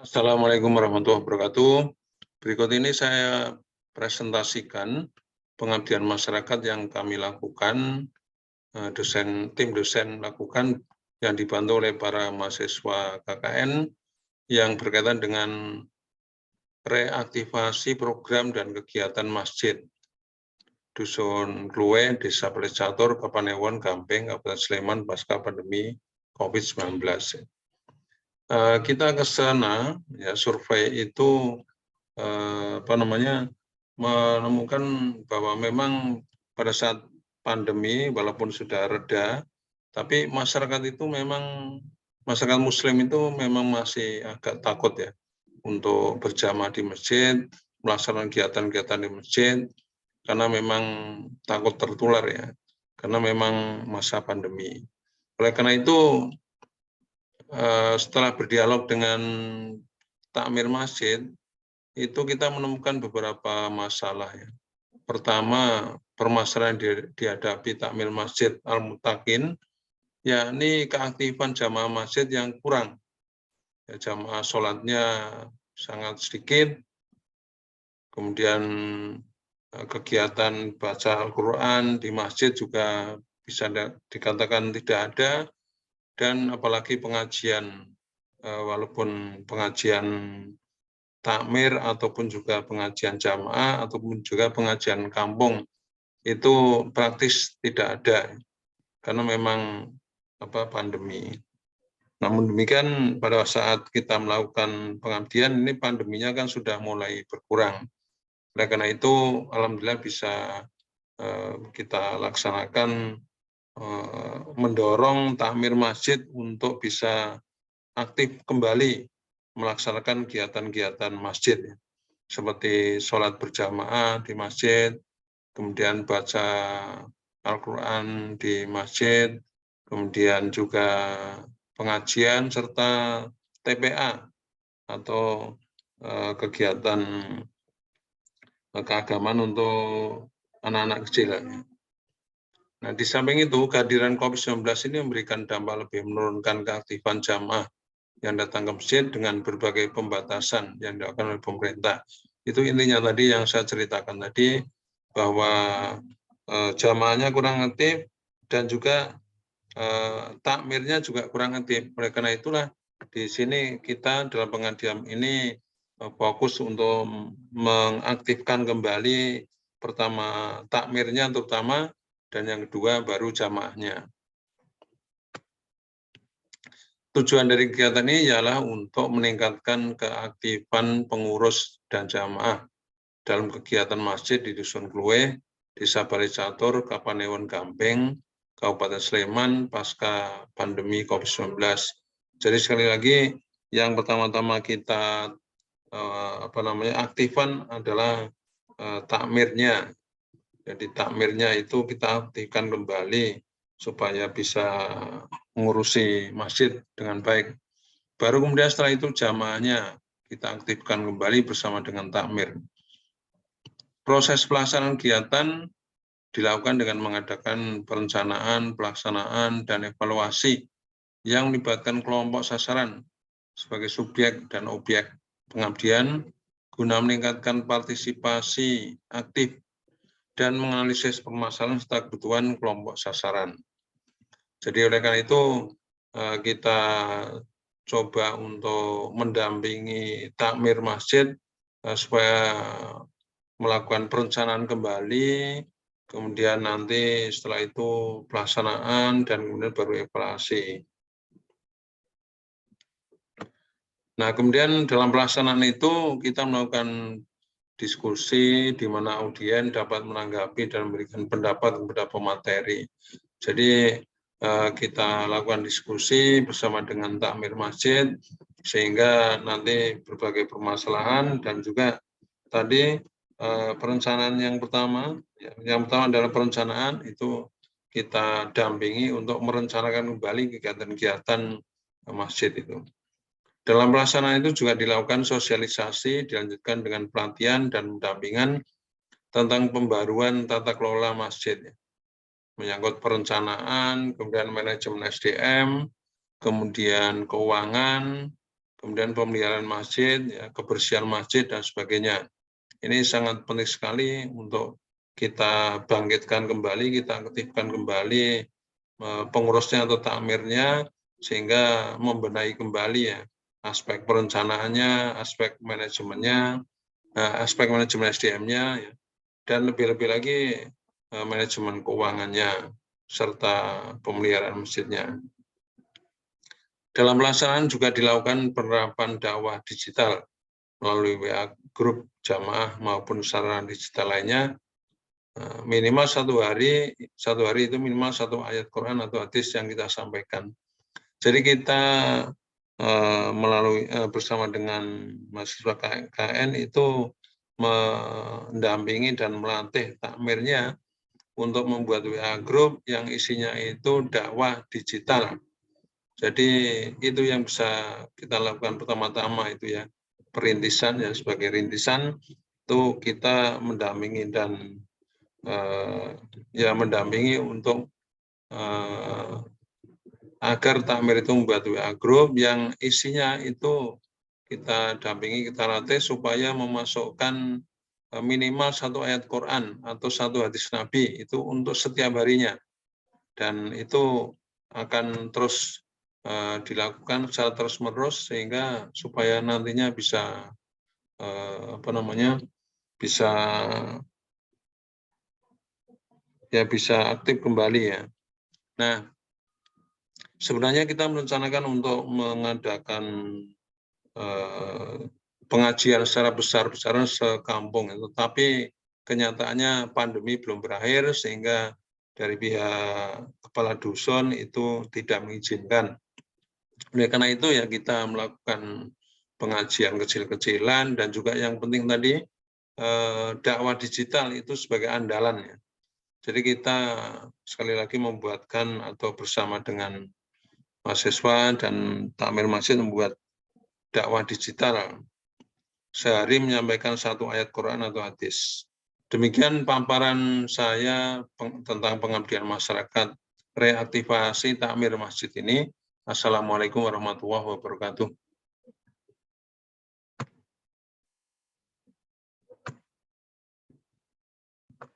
Assalamualaikum warahmatullahi wabarakatuh. Berikut ini saya presentasikan pengabdian masyarakat yang kami lakukan, tim dosen lakukan yang dibantu oleh para mahasiswa KKN yang berkaitan dengan reaktivasi program dan kegiatan masjid Dusun Kluwe, Desa Pelecatur, Kapanewon, Gampeng, Kabupaten Sleman pasca pandemi COVID-19. Kita ke sana, ya survei itu menemukan bahwa memang pada saat pandemi, walaupun sudah reda, tapi masyarakat itu memang masyarakat Muslim itu memang masih agak takut ya untuk berjamaah di masjid, melaksanakan kegiatan-kegiatan di masjid, karena memang takut tertular ya, karena memang masa pandemi. Oleh karena itu, setelah berdialog dengan takmir masjid, itu kita menemukan beberapa masalah ya. Pertama, permasalahan yang dihadapi takmir masjid Al-Mutakin, yakni keaktifan jamaah masjid yang kurang. Ya, jamaah sholatnya sangat sedikit, kemudian kegiatan baca Al-Quran di masjid juga bisa dikatakan tidak ada, dan apalagi pengajian, walaupun pengajian takmir ataupun juga pengajian jamaah ataupun juga pengajian kampung itu praktis tidak ada karena memang pandemi. Namun demikian pada saat kita melakukan pengabdian ini pandeminya kan sudah mulai berkurang. Oleh karena itu alhamdulillah bisa kita laksanakan mendorong takmir masjid untuk bisa aktif kembali melaksanakan kegiatan-kegiatan masjid seperti sholat berjamaah di masjid, kemudian baca Al-Quran di masjid, kemudian juga pengajian serta TPA atau kegiatan keagamaan untuk anak-anak kecil. Nah, di samping itu, kehadiran COVID-19 ini memberikan dampak lebih menurunkan keaktifan jamaah yang datang ke masjid dengan berbagai pembatasan yang dilakukan oleh pemerintah. Itu intinya tadi yang saya ceritakan tadi, bahwa jamaahnya kurang aktif dan juga takmirnya juga kurang aktif. Oleh karena itulah di sini kita dalam pengabdian ini fokus untuk mengaktifkan kembali pertama takmirnya terutama, dan yang kedua baru jamaahnya. Tujuan dari kegiatan ini ialah untuk meningkatkan keaktifan pengurus dan jamaah dalam kegiatan masjid di Dusun Kluwe, Desa Palecatur, Kapanewon, Gampeng, Kabupaten Sleman pasca pandemi COVID-19. Jadi sekali lagi yang pertama-tama kita aktifan adalah takmirnya. Jadi takmirnya itu kita aktifkan kembali supaya bisa mengurusi masjid dengan baik. Baru kemudian setelah itu jamaahnya kita aktifkan kembali bersama dengan takmir. Proses pelaksanaan kegiatan dilakukan dengan mengadakan perencanaan, pelaksanaan, dan evaluasi yang melibatkan kelompok sasaran sebagai subjek dan objek pengabdian guna meningkatkan partisipasi aktif dan menganalisis permasalahan serta kebutuhan kelompok sasaran. Jadi oleh karena itu kita coba untuk mendampingi takmir masjid supaya melakukan perencanaan kembali, kemudian nanti setelah itu pelaksanaan, dan kemudian baru evaluasi. Nah, kemudian dalam pelaksanaan itu kita melakukan diskusi di mana audien dapat menanggapi dan memberikan pendapat kepada pemateri. Jadi kita lakukan diskusi bersama dengan takmir masjid sehingga nanti berbagai permasalahan, dan juga tadi perencanaan yang pertama adalah perencanaan itu kita dampingi untuk merencanakan kembali kegiatan-kegiatan masjid itu. Dalam pelaksanaan itu juga dilakukan sosialisasi, dilanjutkan dengan pelatihan dan pendampingan tentang pembaruan tata kelola masjid, menyangkut perencanaan, kemudian manajemen SDM, kemudian keuangan, kemudian pemeliharaan masjid, ya, kebersihan masjid, dan sebagainya. Ini sangat penting sekali untuk kita bangkitkan kembali, kita aktifkan kembali pengurusnya atau takmirnya, sehingga membenahi kembali ya aspek perencanaannya, aspek manajemennya, aspek manajemen SDM-nya, ya, dan lebih-lebih lagi manajemen keuangannya, serta pemeliharaan masjidnya. Dalam pelaksanaan juga dilakukan penerapan dakwah digital melalui WA grup jamaah maupun sarana digital lainnya. Minimal satu hari itu minimal satu ayat Quran atau hadis yang kita sampaikan. Jadi kita melalui bersama dengan mahasiswa KKN itu mendampingi dan melatih takmirnya untuk membuat WA group yang isinya itu dakwah digital. Jadi itu yang bisa kita lakukan pertama-tama itu ya, perintisan ya, sebagai rintisan itu kita mendampingi dan ya mendampingi untuk agar takmir itu membuat WA group yang isinya itu kita dampingi, kita latih supaya memasukkan minimal satu ayat Quran atau satu hadis Nabi itu untuk setiap harinya, dan itu akan terus dilakukan secara terus-menerus sehingga supaya nantinya bisa bisa aktif kembali ya. Nah, sebenarnya kita merencanakan untuk mengadakan pengajian secara besar-besaran sekampung, tetapi kenyataannya pandemi belum berakhir sehingga dari pihak kepala dusun itu tidak mengizinkan. Oleh karena itu ya kita melakukan pengajian kecil-kecilan, dan juga yang penting tadi dakwah digital itu sebagai andalan ya. Jadi kita sekali lagi membuatkan atau bersama dengan mahasiswa dan takmir masjid membuat dakwah digital. Sehari menyampaikan satu ayat Quran atau hadis. Demikian paparan saya tentang pengabdian masyarakat reaktivasi takmir masjid ini. Assalamualaikum warahmatullahi wabarakatuh.